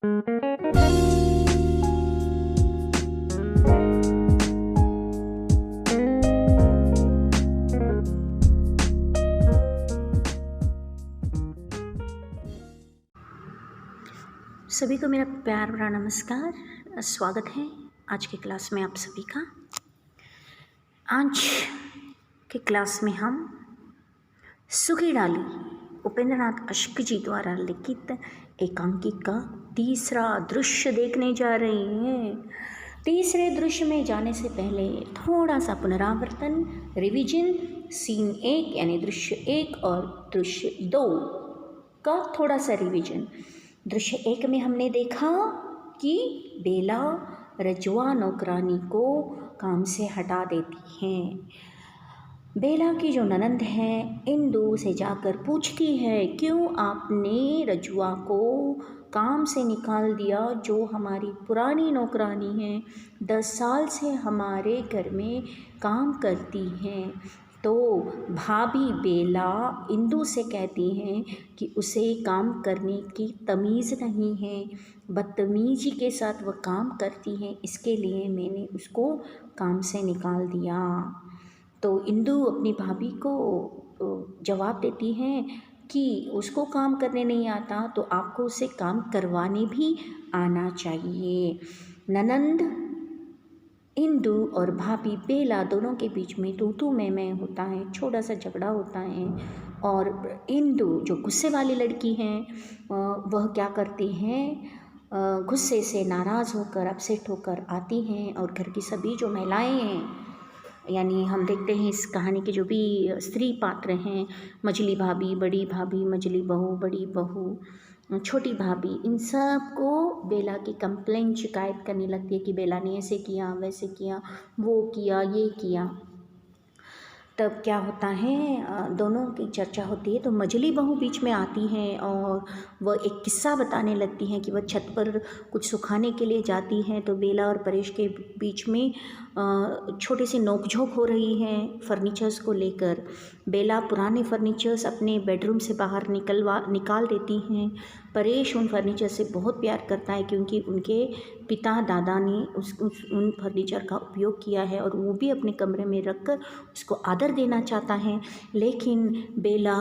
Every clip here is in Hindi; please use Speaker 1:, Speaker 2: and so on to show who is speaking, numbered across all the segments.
Speaker 1: सभी को मेरा प्यार भरा नमस्कार। स्वागत है आज की क्लास में आप सभी का। आज के क्लास में हम सुखी डाली उपेंद्रनाथ अशोक जी द्वारा लिखित एकांकी का तीसरा दृश्य देखने जा रहे हैं। तीसरे दृश्य में जाने से पहले थोड़ा सा पुनरावर्तन, रिवीजन, सीन 1 यानी दृश्य 1 और दृश्य 2 का थोड़ा सा रिवीजन। दृश्य 1 में हमने देखा कि बेला रजवा नौकरानी को काम से हटा देती हैं। बेला की जो ननंद है इंदु से जाकर पूछती है, क्यों आपने रजुआ को काम से निकाल दिया, जो हमारी पुरानी नौकरानी है, 10 साल से हमारे घर में काम करती हैं। तो भाभी बेला इंदु से कहती हैं कि उसे काम करने की तमीज़ नहीं है, बदतमीजी के साथ वह काम करती हैं, इसके लिए मैंने उसको काम से निकाल दिया। तो इंदु अपनी भाभी को जवाब देती हैं कि उसको काम करने नहीं आता तो आपको उससे काम करवाने भी आना चाहिए। ननंद इंदु और भाभी बेला दोनों के बीच में तू मैं होता है, छोटा सा झगड़ा होता है। और इंदु जो गुस्से वाली लड़की हैं वह क्या करती हैं, गुस्से से नाराज़ होकर, अपसेट होकर आती हैं और घर की सभी जो महिलाएं हैं, यानी हम देखते हैं इस कहानी के जो भी स्त्री पात्र हैं, मझली भाभी, बड़ी भाभी, मझली बहू, बड़ी बहू, छोटी भाभी, इन सब को बेला की कंप्लेंट शिकायत करने लगती है कि बेला ने ऐसे किया, वैसे किया, वो किया, ये किया। तब क्या होता है, दोनों की चर्चा होती है तो मझली बहू बीच में आती हैं और वह एक किस्सा बताने लगती हैं कि वह छत पर कुछ सुखाने के लिए जाती हैं तो बेला और परेश के बीच में छोटी सी नोकझोंक हो रही है फर्नीचर्स को लेकर। बेला पुराने फर्नीचर्स अपने बेडरूम से बाहर निकाल देती हैं। परेश उन फर्नीचर से बहुत प्यार करता है क्योंकि उनके पिता दादा ने उन फर्नीचर का उपयोग किया है और वो भी अपने कमरे में रख कर उसको आदर देना चाहता है। लेकिन बेला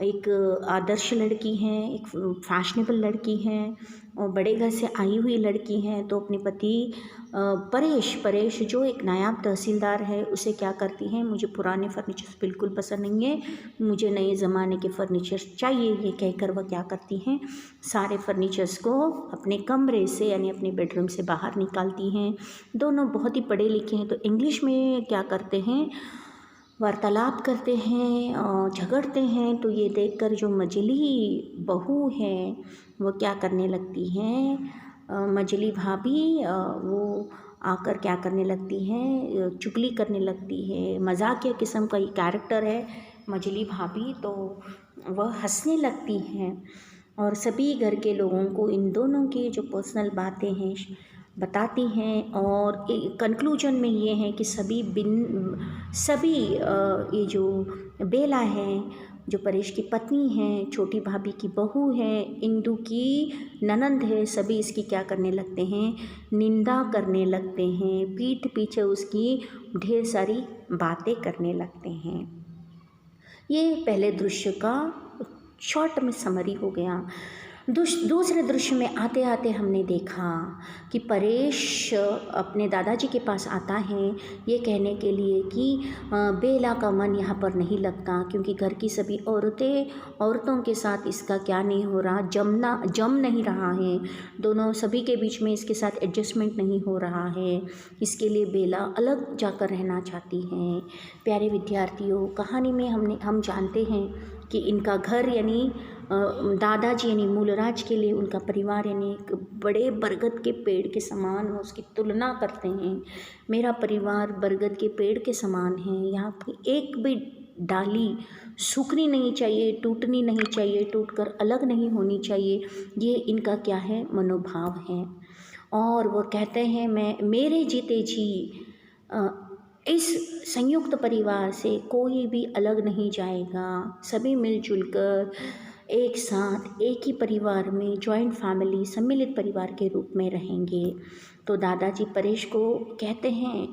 Speaker 1: एक आदर्श लड़की है, एक फैशनेबल लड़की है और बड़े घर से आई हुई लड़की है, तो अपने पति परेश जो एक नायाब तहसीलदार है, उसे क्या करती हैं, मुझे पुराने फर्नीचर्स बिल्कुल पसंद नहीं है, मुझे नए ज़माने के फर्नीचर्स चाहिए, ये कहकर वह क्या करती हैं, सारे फर्नीचर्स को अपने कमरे से यानी अपने बेडरूम से बाहर निकालती हैं। दोनों बहुत ही पढ़े लिखे हैं तो इंग्लिश में क्या करते हैं, वार्तालाप करते हैं और झगड़ते हैं। तो ये देखकर जो मझली बहू है वो क्या करने लगती हैं, मझली भाभी वो आकर क्या करने लगती हैं, चुगली करने लगती है। मजाकिया किस्म का ये कैरेक्टर है मझली भाभी, तो वह हंसने लगती हैं और सभी घर के लोगों को इन दोनों की जो पर्सनल बातें हैं बताती हैं। और कंक्लूजन में ये है कि सभी ये जो बेला है, जो परेश की पत्नी है, छोटी भाभी की बहू है, इंदु की ननंद है, सभी इसकी क्या करने लगते हैं, निंदा करने लगते हैं, पीठ पीछे उसकी ढेर सारी बातें करने लगते हैं। ये पहले दृश्य का शॉर्ट में समरी हो गया। दूसरे दृश्य में आते आते हमने देखा कि परेश अपने दादाजी के पास आता है ये कहने के लिए कि बेला का मन यहाँ पर नहीं लगता क्योंकि घर की सभी औरतों के साथ इसका क्या नहीं हो रहा, जम नहीं रहा है, दोनों सभी के बीच में इसके साथ एडजस्टमेंट नहीं हो रहा है, इसके लिए बेला अलग जाकर रहना चाहती हैं। प्यारे विद्यार्थियों, कहानी में हम जानते हैं कि इनका घर यानी दादाजी यानी मूलराज के लिए उनका परिवार यानी एक बड़े बरगद के पेड़ के समान, वो उसकी तुलना करते हैं। मेरा परिवार बरगद के पेड़ के समान है, यहाँ की एक भी डाली सूखनी नहीं चाहिए, टूटनी नहीं चाहिए, टूटकर अलग नहीं होनी चाहिए, ये इनका क्या है, मनोभाव है। और वो कहते हैं मेरे जीते जी इस संयुक्त परिवार से कोई भी अलग नहीं जाएगा, सभी मिलजुल कर एक साथ एक ही परिवार में जॉइंट फैमिली सम्मिलित परिवार के रूप में रहेंगे। तो दादाजी परेश को कहते हैं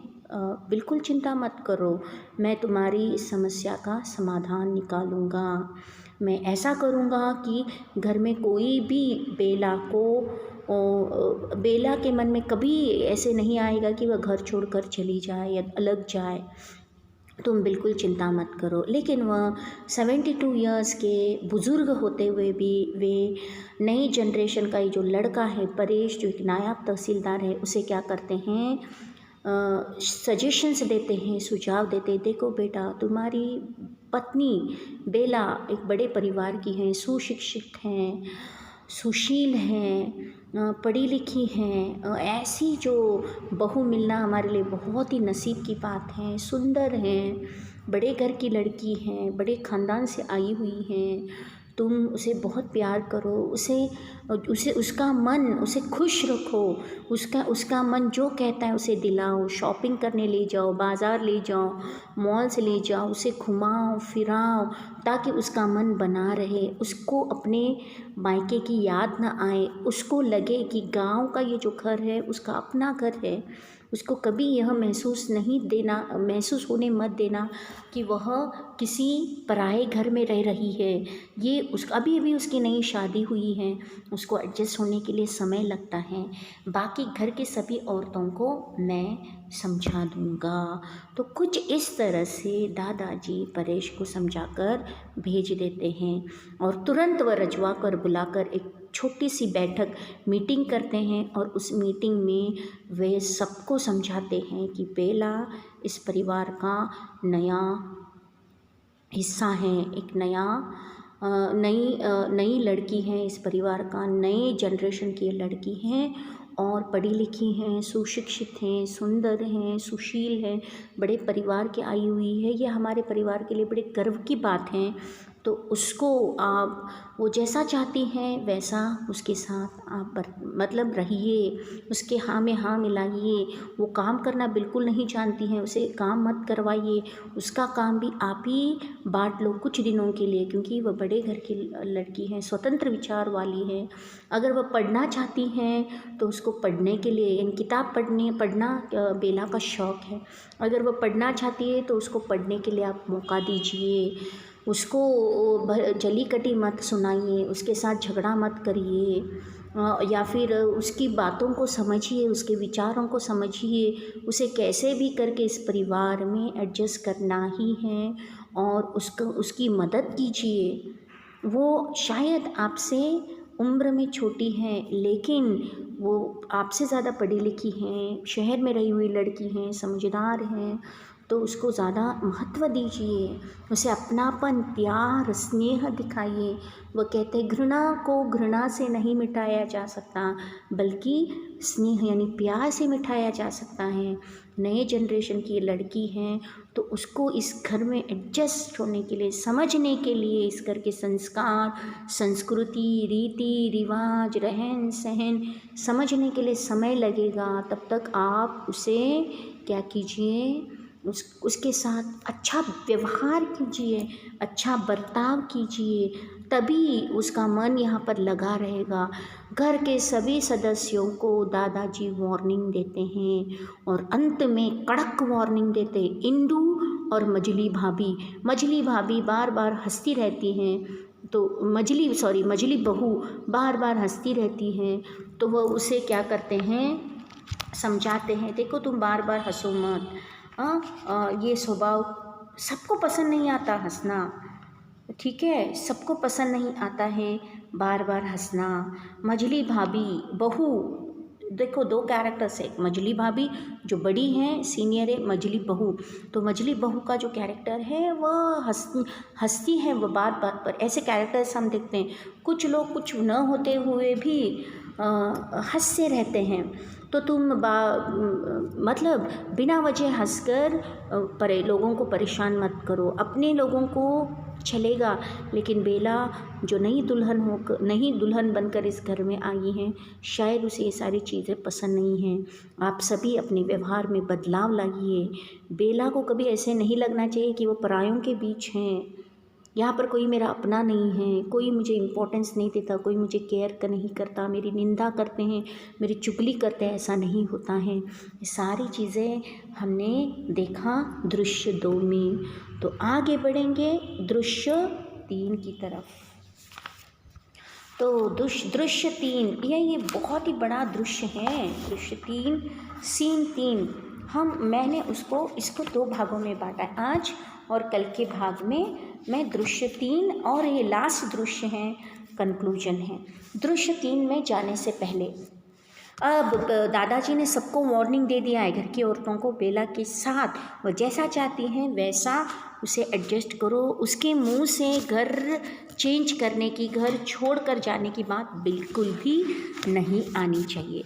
Speaker 1: बिल्कुल चिंता मत करो, मैं तुम्हारी इस समस्या का समाधान निकालूंगा। मैं ऐसा करूंगा कि घर में कोई भी बेला के मन में कभी ऐसे नहीं आएगा कि वह घर छोड़कर चली जाए या अलग जाए। तुम बिल्कुल चिंता मत करो। लेकिन वह 72 इयर्स के बुज़ुर्ग होते हुए भी वे नई जनरेशन का ये जो लड़का है परेश, जो एक नायब तहसीलदार है, उसे क्या करते हैं, सजेशंस देते हैं, सुझाव देते हैं। देखो बेटा, तुम्हारी पत्नी बेला एक बड़े परिवार की हैं, सुशिक्षित हैं, सुशील हैं, पढ़ी लिखी हैं, ऐसी जो बहू मिलना हमारे लिए बहुत ही नसीब की बात है। सुंदर हैं, बड़े घर की लड़की हैं, बड़े ख़ानदान से आई हुई हैं। तुम उसे बहुत प्यार करो, उसे उसका मन, उसे खुश रखो, उसका मन जो कहता है उसे दिलाओ, शॉपिंग करने ले जाओ, बाज़ार ले जाओ, मॉल से ले जाओ, उसे घुमाओ फिराओ, ताकि उसका मन बना रहे, उसको अपने मायके की याद न आए, उसको लगे कि गांव का ये जो घर है उसका अपना घर है। उसको कभी यह महसूस होने मत देना कि वह किसी पराए घर में रह रही है। ये अभी अभी उसकी नई शादी हुई है, उसको एडजस्ट होने के लिए समय लगता है। बाकी घर की सभी औरतों को मैं समझा दूंगा। तो कुछ इस तरह से दादाजी परेश को समझाकर भेज देते हैं और तुरंत वह रजवा कर बुलाकर एक छोटी सी बैठक मीटिंग करते हैं और उस मीटिंग में वे सबको समझाते हैं कि बेला इस परिवार का नया हिस्सा है, एक नई लड़की है, इस परिवार का नई जनरेशन की लड़की है और पढ़ी लिखी हैं, सुशिक्षित हैं, सुंदर हैं, सुशील हैं, बड़े परिवार की आई हुई है। ये हमारे परिवार के लिए बड़े गर्व की बात है। तो उसको आप वो जैसा चाहती हैं वैसा उसके साथ आप रहिए, उसके हाँ में हाँ मिलाइए। वो काम करना बिल्कुल नहीं जानती हैं, उसे काम मत करवाइए, उसका काम भी आप ही बांट लो कुछ दिनों के लिए, क्योंकि वह बड़े घर की लड़की है, स्वतंत्र विचार वाली है। अगर वह पढ़ना चाहती हैं तो उसको पढ़ने के लिए, यानी किताब पढ़ना बेला का शौक़ है। अगर वह पढ़ना चाहती है तो उसको पढ़ने के लिए आप मौका दीजिए। उसको जली कटी मत सुनाइए, उसके साथ झगड़ा मत करिए, या फिर उसकी बातों को समझिए, उसके विचारों को समझिए। उसे कैसे भी करके इस परिवार में एडजस्ट करना ही है और उसकी मदद कीजिए। वो शायद आपसे उम्र में छोटी हैं, लेकिन वो आपसे ज़्यादा पढ़ी लिखी हैं, शहर में रही हुई लड़की हैं, समझदार हैं। तो उसको ज़्यादा महत्व दीजिए, उसे अपनापन, प्यार, स्नेह दिखाइए। वो कहते हैं घृणा को घृणा से नहीं मिटाया जा सकता, बल्कि स्नेह यानी प्यार से मिटाया जा सकता है। नए जनरेशन की लड़की है तो उसको इस घर में एडजस्ट होने के लिए, समझने के लिए, इस घर के संस्कार, संस्कृति, रीति रिवाज, रहन सहन समझने के लिए समय लगेगा। तब तक आप उसे क्या कीजिए, उसके साथ अच्छा व्यवहार कीजिए, अच्छा बर्ताव कीजिए, तभी उसका मन यहाँ पर लगा रहेगा। घर के सभी सदस्यों को दादाजी वार्निंग देते हैं और अंत में कड़क वार्निंग देते हैं। इंदू और मजली भाभी बार बार हंसती रहती हैं, तो मजली बहू बार बार हंसती रहती हैं। तो वह उसे क्या करते हैं, समझाते हैं, देखो तुम बार बार हंसो मत, ये स्वभाव सबको पसंद नहीं आता हंसना, ठीक है, सबको पसंद नहीं आता है बार बार हंसना। मजली भाभी बहू, देखो दो कैरेक्टर्स है, मजली भाभी जो बड़ी हैं, सीनियर है, मजली बहू। तो मजली बहू का जो कैरेक्टर है वह हंसती है, वह बात बात पर। ऐसे कैरेक्टर्स हम देखते हैं। कुछ लोग कुछ न होते हुए भी हंसते रहते हैं। तो तुम बिना वजह हंसकर लोगों को परेशान मत करो। अपने लोगों को चलेगा, लेकिन बेला जो नई दुल्हन बनकर इस घर में आई हैं, शायद उसे ये सारी चीज़ें पसंद नहीं हैं। आप सभी अपने व्यवहार में बदलाव लाइए। बेला को कभी ऐसे नहीं लगना चाहिए कि वो परायों के बीच हैं। यहाँ पर कोई मेरा अपना नहीं है, कोई मुझे इम्पोर्टेंस नहीं देता, कोई मुझे केयर नहीं करता, मेरी निंदा करते हैं, मेरी चुगली करते हैं, ऐसा नहीं होता है। ये सारी चीज़ें हमने देखा दृश्य 2 में। तो आगे बढ़ेंगे दृश्य 3 की तरफ। तो दृश्य 3 ये बहुत ही बड़ा दृश्य है। दृश्य 3 सीन 3 मैंने इसको 2 भागों में बांटा है। आज और कल के भाग में मैं दृश्य 3 और ये लास्ट दृश्य है, कंक्लूजन है। दृश्य 3 में जाने से पहले अब दादाजी ने सबको वार्निंग दे दिया है, घर की औरतों को बेला के साथ वो जैसा चाहती हैं वैसा उसे एडजस्ट करो। उसके मुंह से घर चेंज करने की, घर छोड़ कर जाने की बात बिल्कुल भी नहीं आनी चाहिए।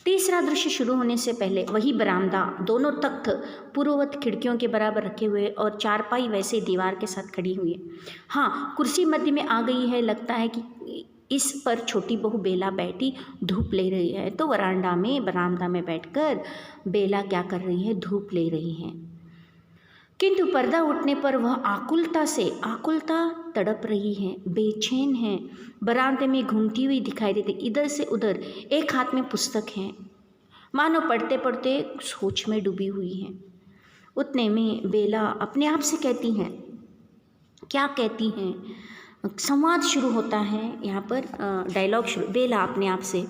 Speaker 1: तीसरा दृश्य शुरू होने से पहले वही बरामदा, दोनों तख्त पूर्ववत खिड़कियों के बराबर रखे हुए और चारपाई वैसे दीवार के साथ खड़ी हुई है। हाँ, कुर्सी मध्य में आ गई है, लगता है कि इस पर छोटी बहू बेला बैठी धूप ले रही है। तो बरामदा में बैठकर बेला क्या कर रही है, धूप ले रही है। किंतु पर्दा उठने पर वह आकुलता तड़प रही है, बेचैन है, बरामदे में घूमती हुई दिखाई देती, इधर से उधर, एक हाथ में पुस्तक है, मानो पढ़ते पढ़ते सोच में डूबी हुई है। उतने में बेला अपने आप से कहती हैं, क्या कहती हैं, संवाद शुरू होता है। यहाँ पर डायलॉग शुरू। बेला अपने आप से,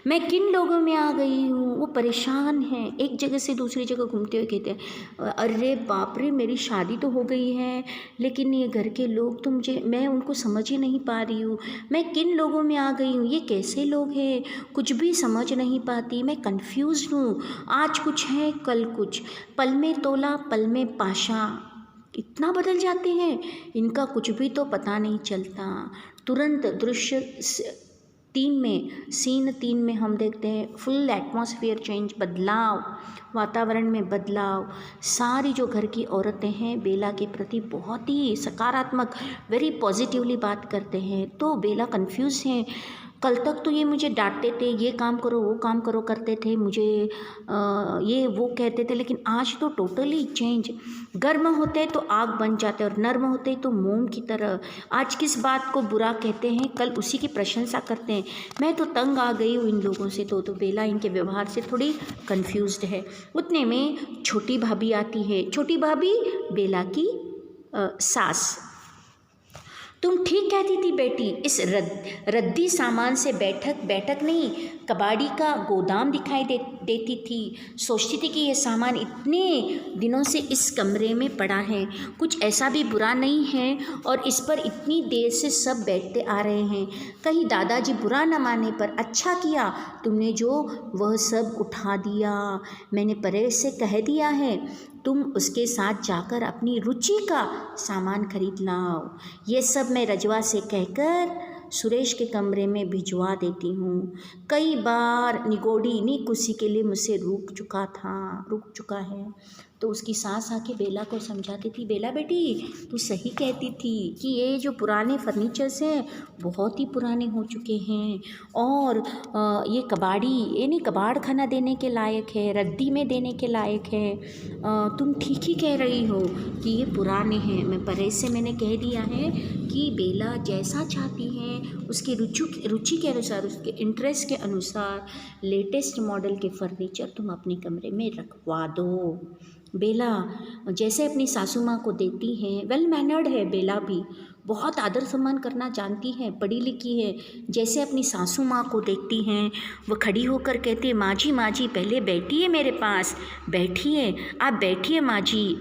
Speaker 1: मैं किन लोगों में आ गई हूँ। वो परेशान हैं, एक जगह से दूसरी जगह घूमते हुए कहते हैं, अरे बाप रे, मेरी शादी तो हो गई है, लेकिन ये घर के लोग तो मैं उनको समझ ही नहीं पा रही हूँ। मैं किन लोगों में आ गई हूँ, ये कैसे लोग हैं, कुछ भी समझ नहीं पाती, मैं कन्फ्यूज़ हूँ। आज कुछ है, कल कुछ, पल में तोला पल में पाशा, इतना बदल जाते हैं, इनका कुछ भी तो पता नहीं चलता। तुरंत दृश्य 3 में, सीन 3 में हम देखते हैं फुल एटमॉस्फेयर चेंज, बदलाव, वातावरण में बदलाव। सारी जो घर की औरतें हैं बेला के प्रति बहुत ही सकारात्मक, वेरी पॉजिटिवली बात करते हैं। तो बेला कंफ्यूज हैं, कल तक तो ये मुझे डांटते थे, ये काम करो वो काम करो करते थे, मुझे ये वो कहते थे, लेकिन आज तो टोटली चेंज। गर्म होते तो आग बन जाते और नर्म होते तो मोम की तरह। आज किस बात को बुरा कहते हैं, कल उसी की प्रशंसा करते हैं। मैं तो तंग आ गई हूँ इन लोगों से। तो बेला इनके व्यवहार से थोड़ी कंफ्यूज्ड है। उतने में छोटी भाभी आती है। छोटी भाभी बेला की सास। तुम ठीक कहती थी बेटी, इस रद्दी सामान से बैठक नहीं, कबाड़ी का गोदाम दिखाई देती थी। सोचती थी कि यह सामान इतने दिनों से इस कमरे में पड़ा है, कुछ ऐसा भी बुरा नहीं है, और इस पर इतनी देर से सब बैठते आ रहे हैं। कहीं दादाजी बुरा न माने, पर अच्छा किया तुमने जो वह सब उठा दिया। मैंने परेश से कह दिया है, तुम उसके साथ जाकर अपनी रुचि का सामान खरीद लाओ। ये सब मैं रजवा से कहकर सुरेश के कमरे में भिजवा देती हूँ। कई बार निगोड़ी नीक उसी के लिए मुझसे रुक चुका है। तो उसकी सास आके बेला को समझाती थी, बेला बेटी तू सही कहती थी कि ये जो पुराने फर्नीचर्स हैं बहुत ही पुराने हो चुके हैं, और ये कबाड़ खाना देने के लायक है, रद्दी में देने के लायक है। तुम ठीक ही कह रही हो कि ये पुराने हैं। मैं परेश से मैंने कह दिया है कि बेला जैसा चाहती है उसकी रुचि के अनुसार, उसके इंटरेस्ट के अनुसार लेटेस्ट मॉडल के फर्नीचर तुम अपने कमरे में रखवा दो। बेला जैसे अपनी सासू माँ को देती हैं, वेल मैनर्ड है बेला भी, बहुत आदर सम्मान करना जानती है, पढ़ी लिखी है। जैसे अपनी सासू माँ को देखती हैं, वो खड़ी होकर कहती है, माँ जी पहले बैठिए मेरे पास, बैठिए आप, बैठिए माँ जी।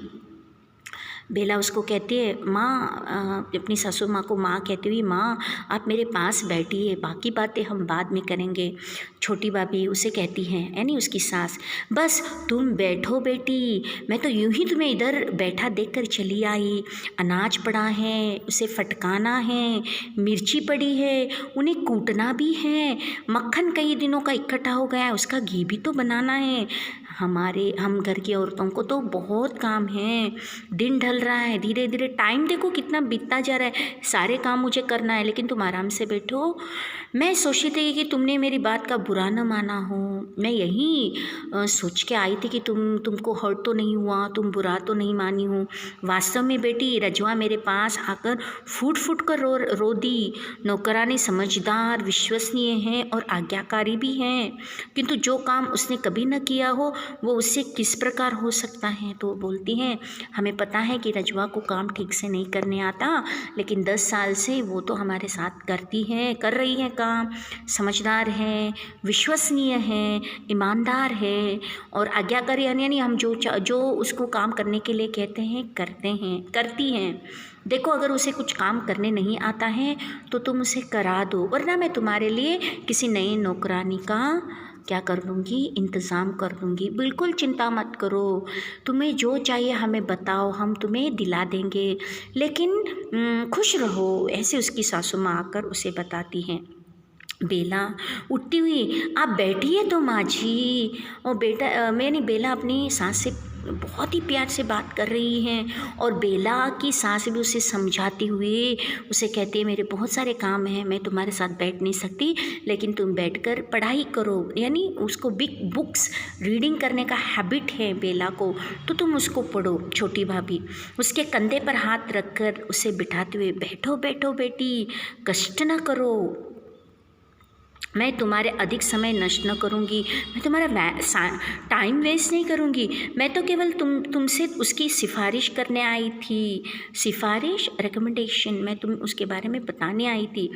Speaker 1: बेला उसको कहती है, माँ, अपनी ससुर माँ को माँ कहती हुई, माँ आप मेरे पास बैठिए, बाकी बातें हम बाद में करेंगे। छोटी भाभी उसे कहती हैं, यानी उसकी सास, बस तुम बैठो बेटी, मैं तो यूं ही तुम्हें इधर बैठा देखकर चली आई। अनाज पड़ा है, उसे फटकाना है, मिर्ची पड़ी है, उन्हें कूटना भी है, मक्खन कई दिनों का इकट्ठा हो गया है, उसका घी भी तो बनाना है। हम घर की औरतों को तो बहुत काम है, दिन ढल निकल रहा है, धीरे धीरे टाइम देखो कितना बीतता जा रहा है, सारे काम मुझे करना है लेकिन तुम आराम से बैठो। मैं सोची थी कि तुमने मेरी बात का बुरा न माना हो, मैं यही सोच के आई थी कि तुमको हर्ट तो नहीं हुआ, तुम बुरा तो नहीं मानी हो। वास्तव में बेटी रजवा मेरे पास आकर फूट फूट कर रो दी। नौकरानी समझदार, विश्वसनीय है और आज्ञाकारी भी है, किंतु जो काम उसने कभी न किया हो वो उससे किस प्रकार हो सकता है। तो बोलती हैं हमें पता है कि रजवा को काम ठीक से नहीं करने आता, लेकिन 10 साल से वो तो हमारे साथ कर रही है काम, समझदार है, विश्वसनीय है, ईमानदार है और आज्ञाकारी, यानी हम जो उसको काम करने के लिए कहते हैं करती हैं। देखो अगर उसे कुछ काम करने नहीं आता है तो तुम उसे करा दो, वरना मैं तुम्हारे लिए किसी नई नौकरानी का क्या कर दूँगी, इंतज़ाम कर दूँगी। बिल्कुल चिंता मत करो, तुम्हें जो चाहिए हमें बताओ, हम तुम्हें दिला देंगे, लेकिन खुश रहो। ऐसे उसकी सासू माँ आकर उसे बताती हैं। बेला उठती हुई, आप बैठिए तो माँ जी। और बेला अपनी सास से बहुत ही प्यार से बात कर रही हैं और बेला की सास भी उसे समझाती हुई उसे कहती है मेरे बहुत सारे काम हैं, मैं तुम्हारे साथ बैठ नहीं सकती, लेकिन तुम बैठकर पढ़ाई करो। यानी उसको बिग बुक्स रीडिंग करने का हैबिट है बेला को, तो तुम उसको पढ़ो। छोटी भाभी उसके कंधे पर हाथ रखकर उसे बिठाते हुए, बैठो बैठो बेटी, कष्ट न करो, मैं तुम्हारे अधिक समय नष्ट न करूँगी, मैं तुम्हारा टाइम वेस्ट नहीं करूँगी, मैं तो केवल तुमसे उसकी सिफारिश करने आई थी। सिफारिश, रिकमेंडेशन, मैं तुम उसके बारे में बताने आई थी।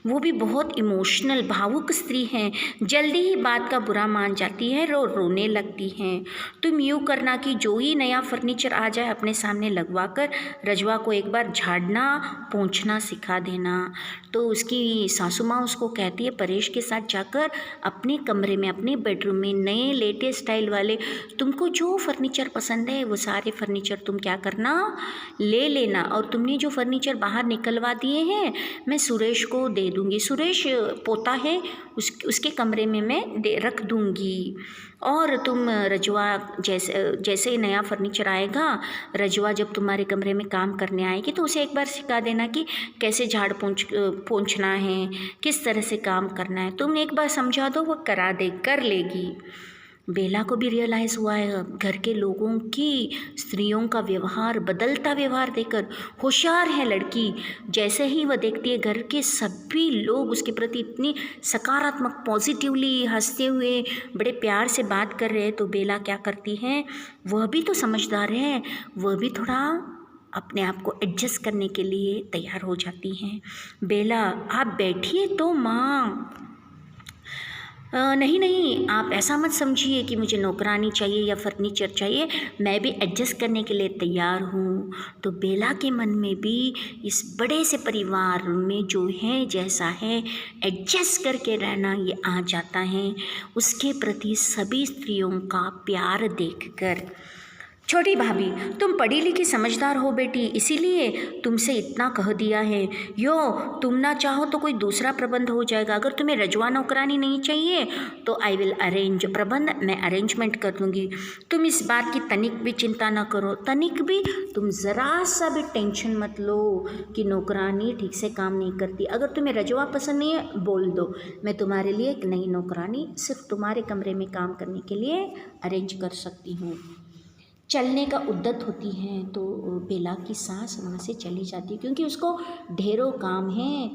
Speaker 1: वो भी बहुत इमोशनल, भावुक स्त्री हैं, जल्दी ही बात का बुरा मान जाती है, रोने लगती हैं। तुम यूँ करना कि जो ही नया फर्नीचर आ जाए अपने सामने लगवा कर रजवा को एक बार झाड़ना पोंछना सिखा देना। तो उसकी सासू माँ उसको कहती है परेश के साथ जाकर अपने कमरे में, अपने बेडरूम में नए लेटेस्ट स्टाइल वाले तुमको जो फर्नीचर पसंद है वो सारे फर्नीचर तुम क्या करना, ले लेना। और तुमने जो फर्नीचर बाहर निकलवा दिए हैं मैं सुरेश को दे दूँगी, सुरेश पोता है उसके कमरे में मैं रख दूँगी। और तुम रजवा जैसे ही नया फर्नीचर आएगा, रजवा जब तुम्हारे कमरे में काम करने आएगी तो उसे एक बार सिखा देना कि कैसे झाड़ पोंछना है, किस तरह से काम करना है। तुम एक बार समझा दो, वो कर लेगी। बेला को भी रियलाइज़ हुआ है घर के लोगों की स्त्रियों का व्यवहार, बदलता व्यवहार देखकर। होशियार है लड़की, जैसे ही वह देखती है घर के सभी लोग उसके प्रति इतनी सकारात्मक, पॉजिटिवली हंसते हुए बड़े प्यार से बात कर रहे हैं, तो बेला क्या करती है, वह भी तो समझदार है, वह भी थोड़ा अपने आप को एडजस्ट करने के लिए तैयार हो जाती हैं। बेला आप बैठिए तो माँ। नहीं, आप ऐसा मत समझिए कि मुझे नौकरानी चाहिए या फर्नीचर चाहिए, मैं भी एडजस्ट करने के लिए तैयार हूँ। तो बेला के मन में भी इस बड़े से परिवार में जो है जैसा है एडजस्ट करके रहना ये आ जाता है, उसके प्रति सभी स्त्रियों का प्यार देखकर। छोटी भाभी तुम पढ़ी लिखी समझदार हो बेटी, इसीलिए तुमसे इतना कह दिया है। यो तुम ना चाहो तो कोई दूसरा प्रबंध हो जाएगा। अगर तुम्हें रजवा नौकरानी नहीं चाहिए तो आई विल अरेंज प्रबंध, मैं अरेंजमेंट कर दूँगी। तुम इस बात की तनिक भी चिंता ना करो, तनिक भी, तुम ज़रा सा भी टेंशन मत लो कि नौकरानी ठीक से काम नहीं करती। अगर तुम्हें रजवा पसंद नहीं है बोल दो, मैं तुम्हारे लिए एक नई नौकरानी सिर्फ तुम्हारे कमरे में काम करने के लिए अरेंज कर सकती हूँ। चलने का उद्यत होती हैं तो बेला की सास वहाँ से चली जाती है, क्योंकि उसको ढेरों काम है।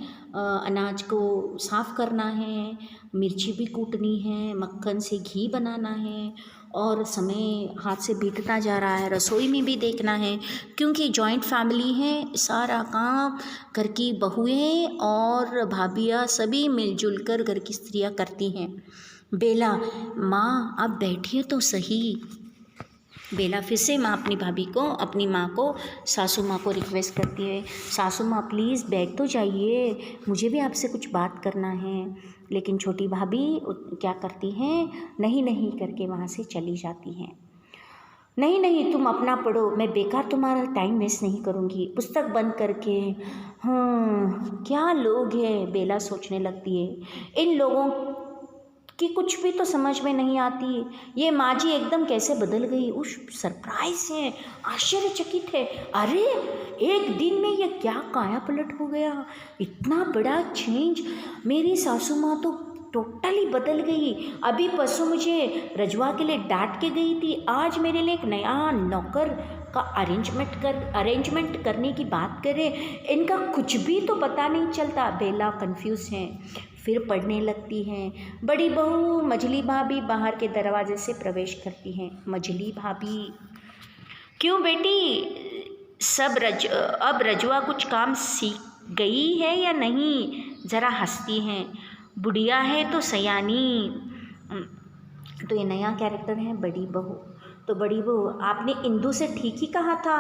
Speaker 1: अनाज को साफ़ करना है, मिर्ची भी कूटनी है, मक्खन से घी बनाना है, और समय हाथ से बीतता जा रहा है, रसोई में भी देखना है, क्योंकि जॉइंट फैमिली है। सारा काम घर की बहुएं और भाभियाँ सभी मिलजुल कर घर की स्त्रियाँ करती हैं। बेला माँ आप बैठिए तो सही। बेला फिर से अपनी माँ को सासू माँ को रिक्वेस्ट करती है, सासू माँ प्लीज़ बैठ तो जाइए, मुझे भी आपसे कुछ बात करना है। लेकिन छोटी भाभी क्या करती हैं, नहीं करके वहाँ से चली जाती हैं। नहीं तुम अपना पढ़ो, मैं बेकार तुम्हारा टाइम वेस्ट नहीं करूँगी। पुस्तक बंद करके क्या लोग हैं, बेला सोचने लगती है। इन लोगों कि कुछ भी तो समझ में नहीं आती। ये माँ जी एकदम कैसे बदल गई। उस सरप्राइज है, आश्चर्यचकित है। अरे एक दिन में ये क्या काया पलट हो गया, इतना बड़ा चेंज। मेरी सासू माँ तो टोटली बदल गई। अभी परसों मुझे रजवा के लिए डांट के गई थी, आज मेरे लिए एक नया नौकर का अरेंजमेंट करने की बात करें। इनका कुछ भी तो पता नहीं चलता। बेला कंफ्यूज है। फिर पढ़ने लगती हैं। बड़ी बहू मझली भाभी बाहर के दरवाजे से प्रवेश करती हैं। मझली भाभी, क्यों बेटी, अब रजवा कुछ काम सीख गई है या नहीं? ज़रा हंसती हैं। बुढ़िया है तो सयानी। तो ये नया कैरेक्टर है बड़ी बहू। तो बड़ी बहू, आपने इंदु से ठीक ही कहा था,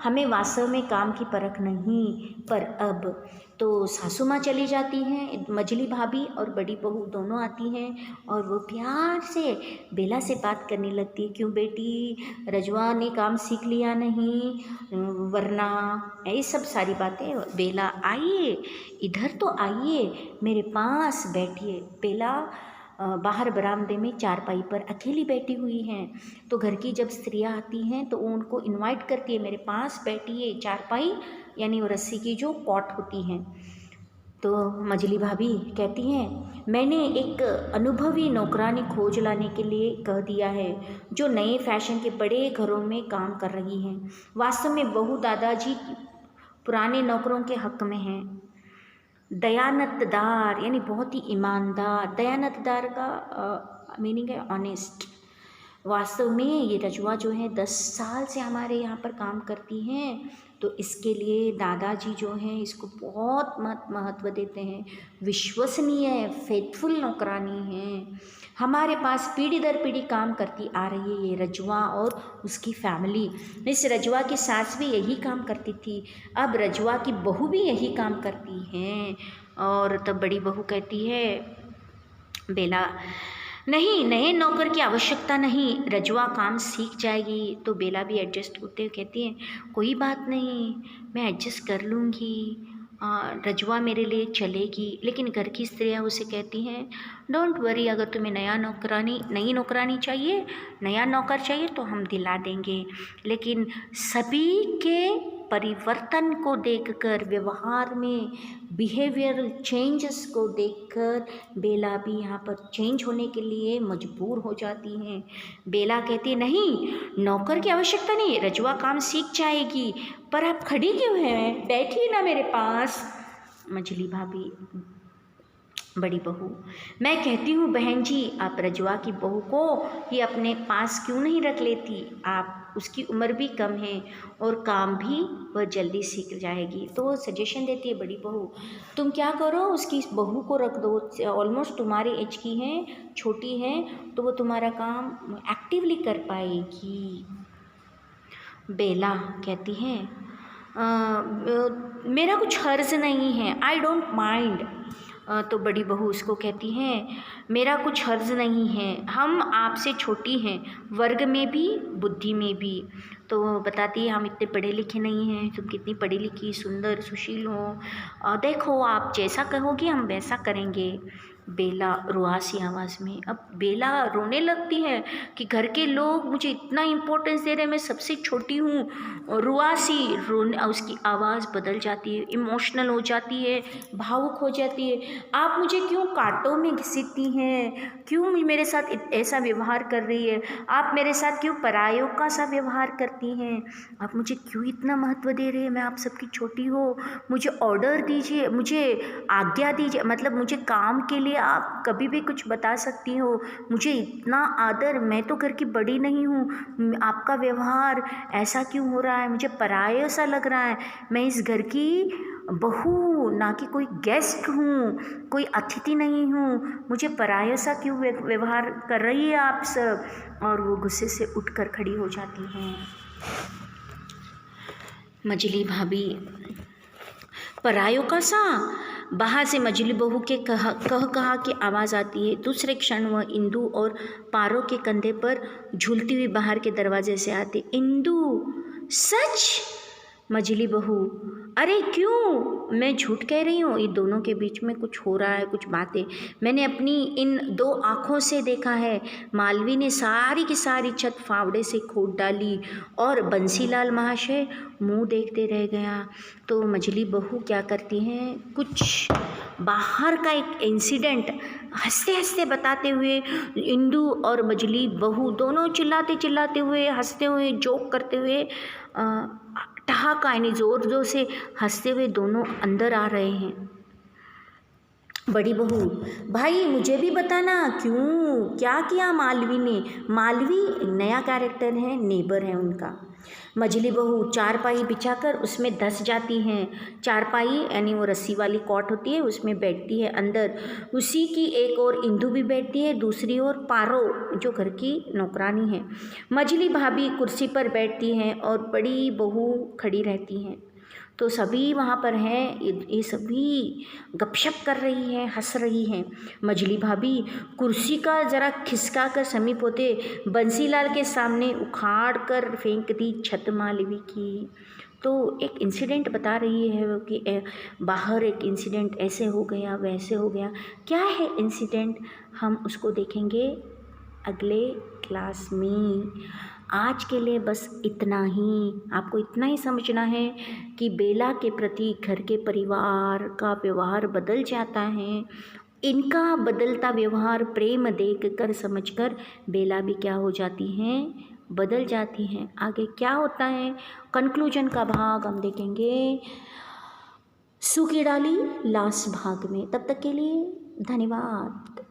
Speaker 1: हमें वास्तव में काम की परख नहीं। पर अब तो सासू माँ चली जाती हैं, मझली भाभी और बड़ी बहू दोनों आती हैं और वो प्यार से बेला से बात करने लगती है। क्यों बेटी, रजवा ने काम सीख लिया नहीं? वरना ये सब सारी बातें। बेला, आइए इधर तो आइए, मेरे पास बैठिए। बेला बाहर बरामदे में चारपाई पर अकेली बैठी हुई हैं। तो घर की जब स्त्रियां आती हैं तो वो उनको इनवाइट करती है, मेरे पास बैठिए। चारपाई यानी वो रस्सी की जो कॉट होती हैं। तो मझली भाभी कहती हैं, मैंने एक अनुभवी नौकरानी खोज लाने के लिए कह दिया है, जो नए फैशन के बड़े घरों में काम कर रही हैं। वास्तव में बहू दादाजी पुराने नौकरों के हक में हैं। दयानतदार यानी बहुत ही ईमानदार। दयानतदार का मीनिंग है ऑनेस्ट। वास्तव में ये रजवा जो है 10 साल से हमारे यहाँ पर काम करती हैं, तो इसके लिए दादाजी जो हैं इसको बहुत महत्व देते हैं। विश्वसनीय है, फेथफुल नौकरानी है, हमारे पास पीढ़ी दर पीढ़ी काम करती आ रही है ये रजवा और उसकी फैमिली। इस रजवा की सास भी यही काम करती थी, अब रजवा की बहू भी यही काम करती हैं। और तब बड़ी बहू कहती है, बेला, नहीं, नए नौकर की आवश्यकता नहीं, रजवा काम सीख जाएगी। तो बेला भी एडजस्ट होते हुए कहती है, कोई बात नहीं, मैं एडजस्ट कर लूँगी, रजवा मेरे लिए चलेगी। लेकिन घर की स्त्रियाँ उसे कहती हैं, डोंट वरी, अगर तुम्हें नई नौकरानी चाहिए, नया नौकर चाहिए तो हम दिला देंगे। लेकिन सभी के परिवर्तन को देखकर, व्यवहार में बिहेवियरल चेंजेस को देखकर बेला भी यहाँ पर चेंज होने के लिए मजबूर हो जाती हैं। बेला कहती है, नहीं, नौकर की आवश्यकता नहीं, रजवा काम सीख जाएगी। पर आप खड़ी क्यों हैं, बैठिए ना मेरे पास। मझली भाभी, बड़ी बहू, मैं कहती हूँ बहन जी, आप रजवा की बहू को ही अपने पास क्यों नहीं रख लेती? आप, उसकी उम्र भी कम है और काम भी वह जल्दी सीख जाएगी। तो वो सजेशन देती है बड़ी बहू, तुम क्या करो, उसकी बहू को रख दो, ऑलमोस्ट तुम्हारे एज की हैं, छोटी हैं, तो वो तुम्हारा काम एक्टिवली कर पाएगी। बेला कहती हैं, मेरा कुछ हर्ज नहीं है, आई डोंट माइंड। तो बड़ी बहू उसको कहती हैं, मेरा कुछ हर्ज नहीं है, हम आपसे छोटी हैं, वर्ग में भी बुद्धि में भी। तो बताती है, हम इतने पढ़े लिखे नहीं हैं, तुम कितनी पढ़ी लिखी, सुंदर, सुशील हो, देखो आप जैसा कहोगी हम वैसा करेंगे। बेला रुआसी आवाज़ में, अब बेला रोने लगती है कि घर के लोग मुझे इतना इम्पोर्टेंस दे रहे हैं, मैं सबसे छोटी हूँ। रुआसी, रोने, उसकी आवाज़ बदल जाती है, इमोशनल हो जाती है, भावुक हो जाती है। आप मुझे क्यों कांटों में घसीटती हैं, क्यों मेरे साथ ऐसा व्यवहार कर रही है, आप मेरे साथ क्यों परायों का सा व्यवहार करती हैं, आप मुझे क्यों इतना महत्व दे रहे हैं, मैं आप सबकी छोटी हो, मुझे ऑर्डर दीजिए, मुझे आज्ञा दीजिए, मतलब मुझे काम के लिए आप कभी भी कुछ बता सकती हो, मुझे इतना आदर, मैं तो घर की बड़ी नहीं हूँ, आपका व्यवहार ऐसा क्यों हो रहा है, मुझे पराया सा लग रहा है, मैं इस घर की बहू ना कि कोई गेस्ट हूँ, कोई अतिथि नहीं हूँ, मुझे पराया सा क्यों व्यवहार कर रही है आप सब। और वो गुस्से से उठकर खड़ी हो जाती हैं। मझली भाभी, परायों का सा, बाहर से मझली बहू के कहा की आवाज़ आती है। दूसरे क्षण वह इंदु और पारो के कंधे पर झूलती हुई बाहर के दरवाजे से आती। इंदु, सच? मझली बहू, अरे क्यों, मैं झूठ कह रही हूँ, ये दोनों के बीच में कुछ हो रहा है, कुछ बातें मैंने अपनी इन 2 आँखों से देखा है। मालवी ने सारी की सारी छत फावड़े से खोद डाली और बंसीलाल महाशय मुंह देखते रह गया। तो मझली बहू क्या करती हैं, कुछ बाहर का एक इंसिडेंट हंसते हंसते बताते हुए, इंदू और मझली बहू दोनों चिल्लाते चिल्लाते हुए, हंसते हुए, जोक करते हुए, ठहाका यानी ज़ोर ज़ोर से हंसते हुए दोनों अंदर आ रहे हैं। बड़ी बहू, भाई मुझे भी बताना क्यों, क्या किया मालवी ने। मालवी नया कैरेक्टर है, नेबर है उनका। मझली बहू चारपाई बिछाकर उसमें धस जाती हैं। चारपाई यानी वो रस्सी वाली कॉट होती है, उसमें बैठती है अंदर। उसी की एक और इंदू भी बैठती है, दूसरी ओर पारो जो घर की नौकरानी है। मझली भाभी कुर्सी पर बैठती हैं और बड़ी बहू खड़ी रहती हैं। तो सभी वहाँ पर हैं, ये सभी गपशप कर रही हैं, हंस रही हैं। मझली भाभी कुर्सी का ज़रा खिसका कर समीप होते बंसीलाल के सामने उखाड़ कर फेंक दी छत मालवी की। तो एक इंसिडेंट बता रही है वो कि बाहर एक इंसिडेंट ऐसे हो गया, वैसे हो गया। क्या है इंसिडेंट, हम उसको देखेंगे अगले क्लास में। आज के लिए बस इतना ही। आपको इतना ही समझना है कि बेला के प्रति घर के परिवार का व्यवहार बदल जाता है। इनका बदलता व्यवहार प्रेम देख कर समझ कर बेला भी क्या हो जाती हैं, बदल जाती हैं। आगे क्या होता है, कंक्लूजन का भाग हम देखेंगे सूखी डाली लास्ट भाग में। तब तक के लिए धन्यवाद।